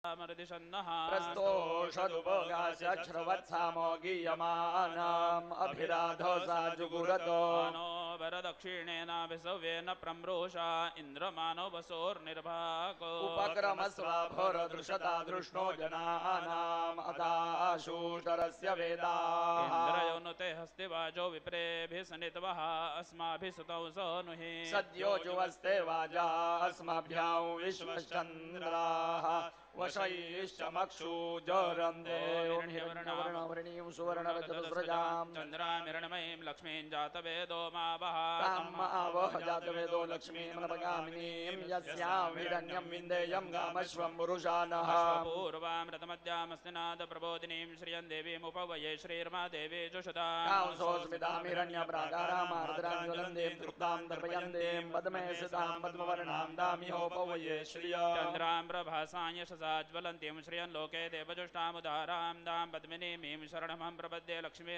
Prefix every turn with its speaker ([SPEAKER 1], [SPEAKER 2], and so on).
[SPEAKER 1] प्रस्तोषदुपगास्यच्छ्रवत्सामो गीयमानाम् अभिराधो सा जुगुरतो
[SPEAKER 2] नो वरदक्षिणेनाभिसव्येन प्रम्रोषा इन्द्रमानो वसोर्निर्भाको
[SPEAKER 1] उपक्रमस्वाभोरदृशता दृष्णो जनानाम् अदाशूषरस्य वेदाः
[SPEAKER 2] इन्द्रयोनुते हस्तिवाजो विप्रेभिः सनित्वः अस्माभिः सुतौ स नुहि
[SPEAKER 1] सद्यो जुवस्ते वाजा अस्मभ्यां विश्वश्चन्द्राः वशैश्चमक्षुजरन्ते वर्णवर्णीं सुवर्णरजतस्रजां
[SPEAKER 2] चन्द्रामिरणमयीं लक्ष्मीं जातवेदो मा वः
[SPEAKER 1] ताम् आवह जातवेदो लक्ष्मीमनपगामिनीं यस्यां हिरण्यं विन्देयं गामश्वं पुरुषानः
[SPEAKER 2] पूर्वामृतमद्यामस्तिनाद प्रबोधिनीं श्रियं देवीमुपवये श्रीर्मा देवी जुषतां
[SPEAKER 1] कांसोऽस्मितां हिरण्यप्राकारामार्द्रां ज्वलन्तीं तृप्तां तर्पयन्तीं पद्मे सितां पद्मवर्णां दामिहोपवये श्रिया
[SPEAKER 2] चन्द्रां प्रभासां यशसा ज्वलन्तीं श्रियं लोके देवजुष्टामुदारां दां पद्मिनीमीं शरणमहं प्रपद्ये लक्ष्मी